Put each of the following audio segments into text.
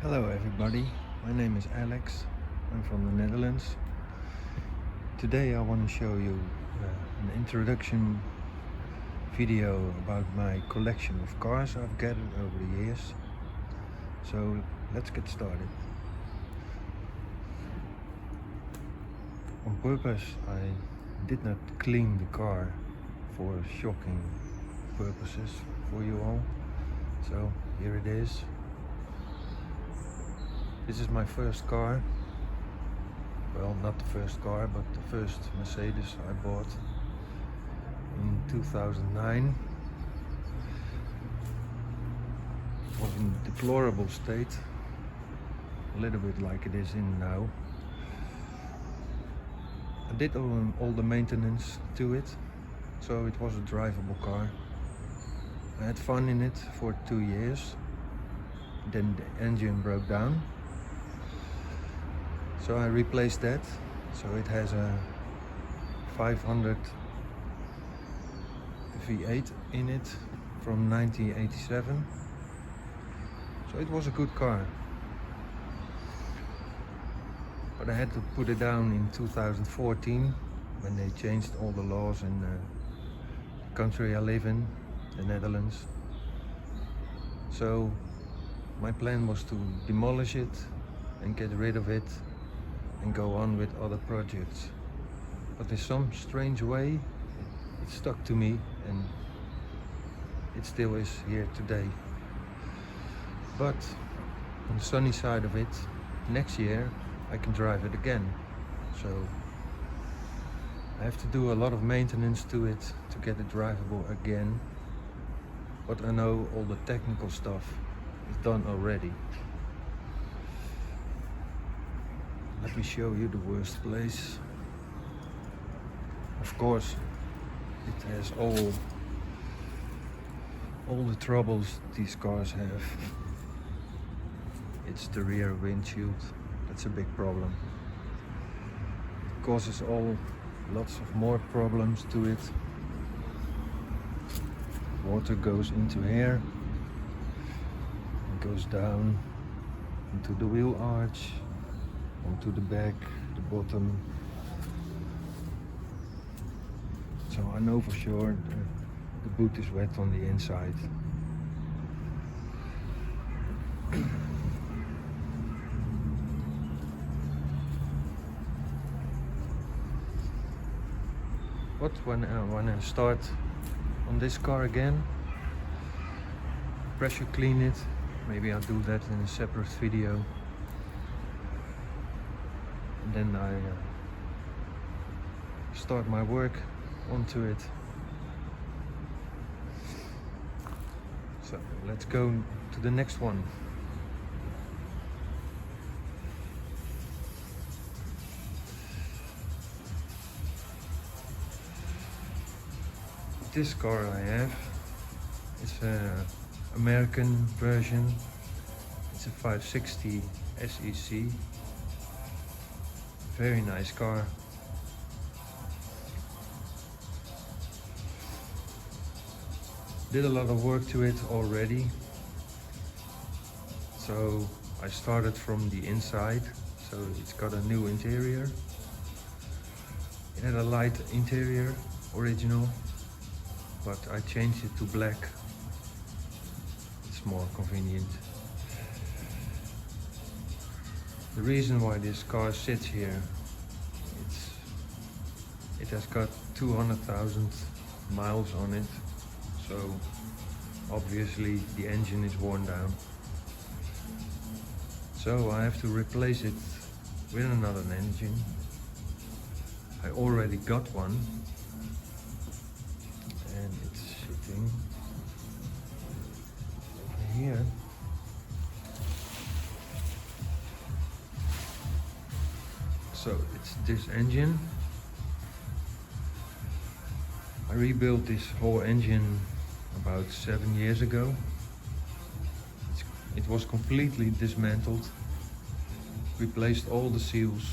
Hello everybody, my name is Alex, I'm from the Netherlands. Today I want to show you an introduction video about my collection of cars I've gathered over the years. So let's get started. On purpose I did not clean the car for shocking purposes for you all. So here it is. This is my first car. Well, not the first car, but the first Mercedes I bought in 2009. It was in deplorable state, a little bit like it is in now. I did all the maintenance to it, so it was a drivable car. I had fun in it for 2 years, then the engine broke down. So I replaced that, so it has a 500 V8 in it from 1987. So it was a good car. But I had to put it down in 2014 when they changed all the laws in the country I live in, the Netherlands. So my plan was to demolish it and get rid of it and go on with other projects. But in some strange way it stuck to me and it still is here today. But on the sunny side of it, next year I can drive it again. So I have to do a lot of maintenance to it to get it drivable again. But I know all the technical stuff is done already. Let me show you the worst place. Of course, it has all the troubles these cars have. It's the rear windshield. That's a big problem. It causes lots of more problems to it. Water goes into here, it goes down into the wheel arch, onto the back, the bottom. So I know for sure the boot is wet on the inside. But when I start on this car again, pressure clean it, maybe I'll do that in a separate video. And then I start my work onto it. So let's go to the next one. This car I have, it's an American version. It's a 560 SEC. Very nice car. Did a lot of work to it already. So I started from the inside. So it's got a new interior. It had a light interior, original, but I changed it to black. It's more convenient. The reason why this car sits here, it has got 200,000 miles on it, so obviously the engine is worn down. So I have to replace it with another engine. I already got one, and it's sitting over here. So it's this engine. I rebuilt this whole engine about 7 years ago. It was completely dismantled, replaced all the seals.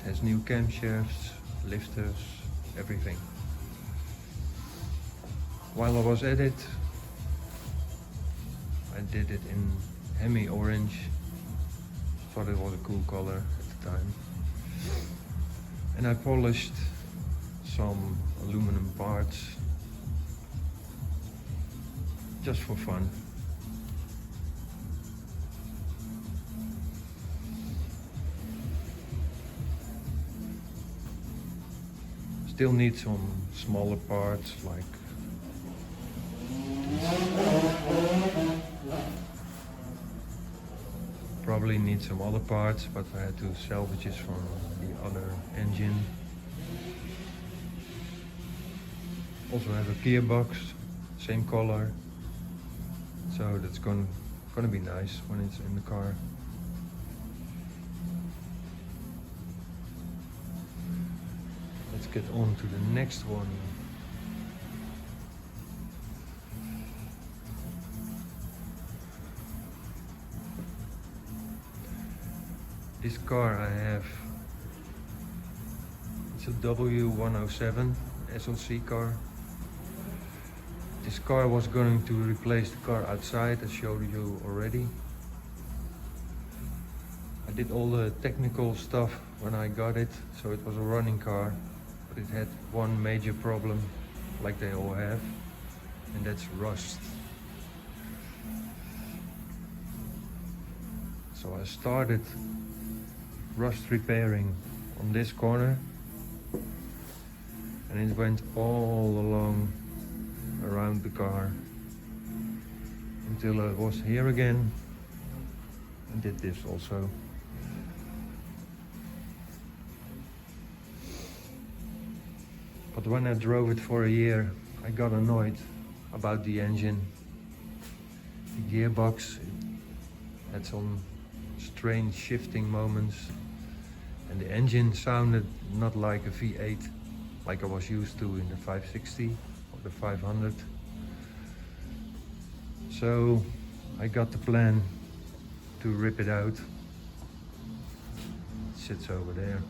It has new camshafts, lifters, everything. While I was at it, I did it in Hemi orange. Thought it was a cool color at the time. And I polished some aluminum parts just for fun. Still need some smaller parts like probably need some other parts, but I had to salvage it from the other engine. Also have a gearbox, same color, so that's gonna be nice when it's in the car. Let's get on to the next one. This car I have, it's a W107 SLC car. This car was going to replace the car outside, I showed you already. I did all the technical stuff when I got it, so it was a running car, but it had one major problem, like they all have, and that's rust. So I started rust repairing on this corner, and it went all along around the car until I was here again and did this also. But when I drove it for a year, I got annoyed about the engine. The gearbox, it had some strange shifting moments, and the engine sounded not like a V8 like I was used to in the 560 or the 500. So I got the plan to rip it out. It sits over there.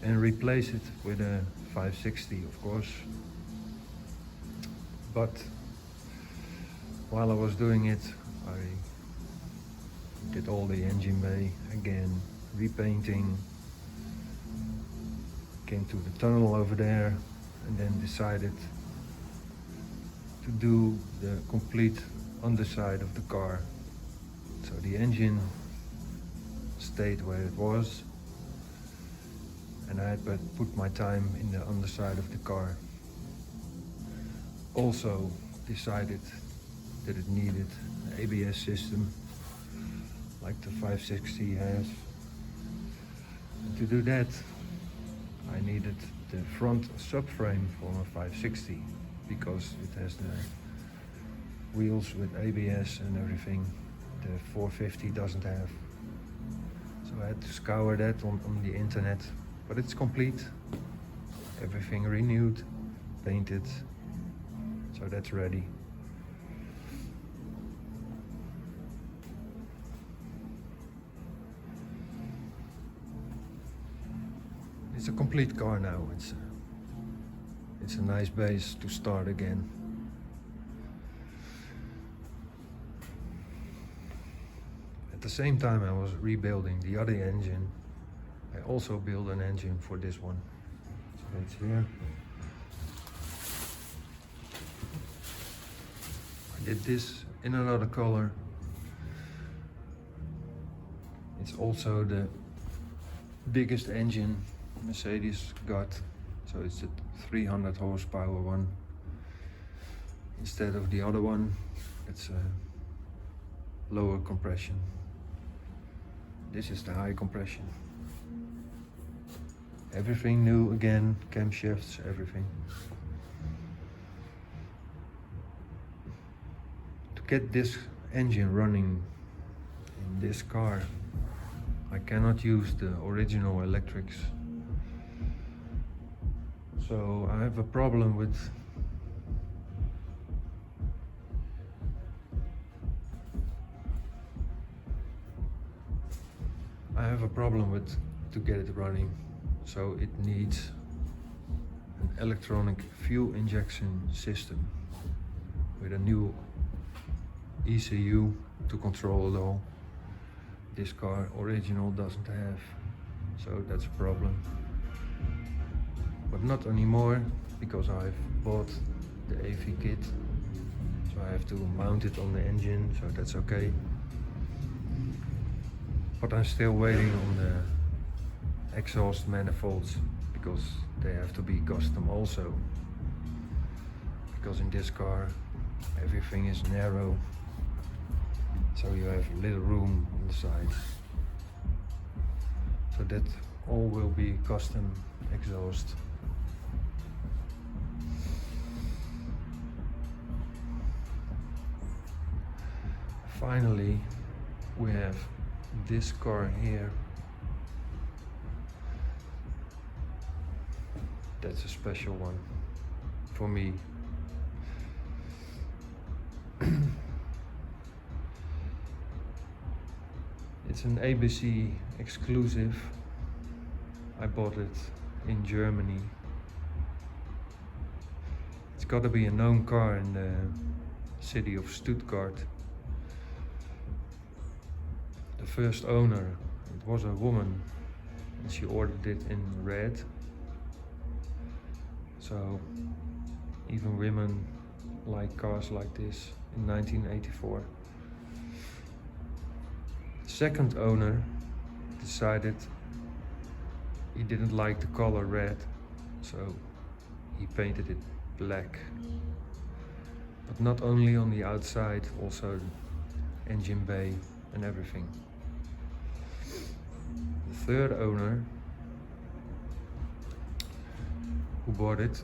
And replace it with a 560, of course. But while I was doing it, I did all the engine bay again, repainting, came to the tunnel over there, and then decided to do the complete underside of the car. So the engine stayed where it was, and I had to put my time in the underside of the car. Also decided that it needed an ABS system like the 560 has. And to do that, I needed the front subframe for my 560 because it has the wheels with ABS and everything the 450 doesn't have. So I had to scour that on the internet, but it's complete. Everything renewed, painted, so that's ready. It's a complete car now. It's a nice base to start again. At the same time I was rebuilding the other engine, I also built an engine for this one. So it's here. I did this in another color. It's also the biggest engine Mercedes got, so it's a 300 horsepower one instead of the other one. It's a lower compression. This is the high compression. Everything new again, camshafts, everything. To get this engine running in this car, I cannot use the original electrics. So I have a problem with to get it running. So it needs an electronic fuel injection system with a new ECU to control it all. This car original doesn't have, so that's a problem. But not anymore, because I've bought the AV kit, so I have to mount it on the engine, so that's okay. But I'm still waiting on the exhaust manifolds, because they have to be custom also. Because in this car everything is narrow, so you have little room on the sides. So that all will be custom exhaust. Finally, we have this car here. That's a special one for me. It's an ABC exclusive. I bought it in Germany. It's gotta be a known car in the city of Stuttgart. The first owner, it was a woman, and she ordered it in red. So even women like cars like this in 1984. The second owner decided he didn't like the color red, so he painted it black. But not only on the outside, also the engine bay and everything. The third owner who bought it,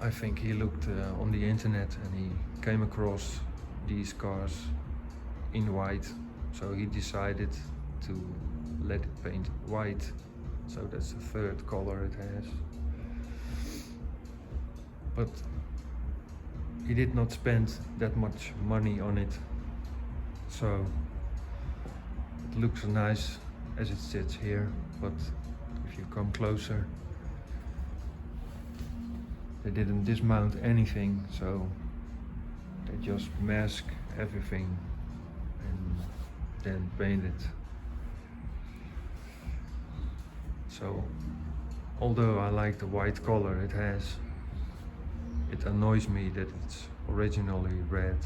I think he looked on the internet and he came across these cars in white, so he decided to let it paint white. So that's the third color it has. But he did not spend that much money on it, so it looks nice as it sits here, but if you come closer, they didn't dismount anything, so they just mask everything and then paint it. So although I like the white color it has, it annoys me that it's originally red.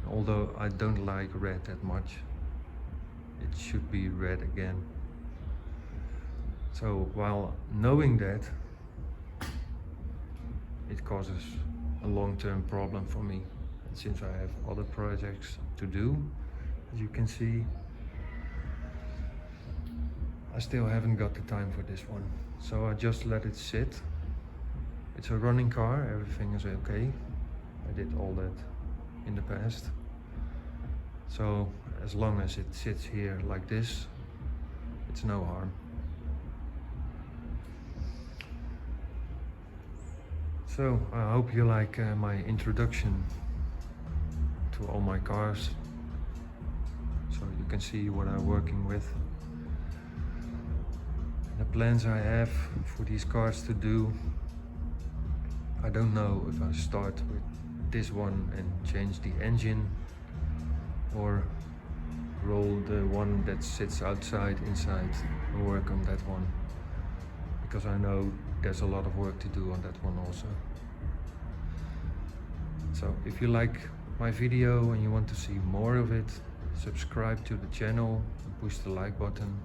Although I don't like red that much, it should be red again. So while knowing that, it causes a long-term problem for me. And since I have other projects to do, as you can see, I still haven't got the time for this one. So I just let it sit. It's a running car, everything is okay. I did all that in the past. So as long as it sits here like this, it's no harm. So I hope you like my introduction to all my cars, so you can see what I'm working with. The plans I have for these cars to do, I don't know if I start with this one and change the engine, or roll the one that sits outside inside and work on that one, because I know there's a lot of work to do on that one also. So if you like my video and you want to see more of it, subscribe to the channel and push the like button.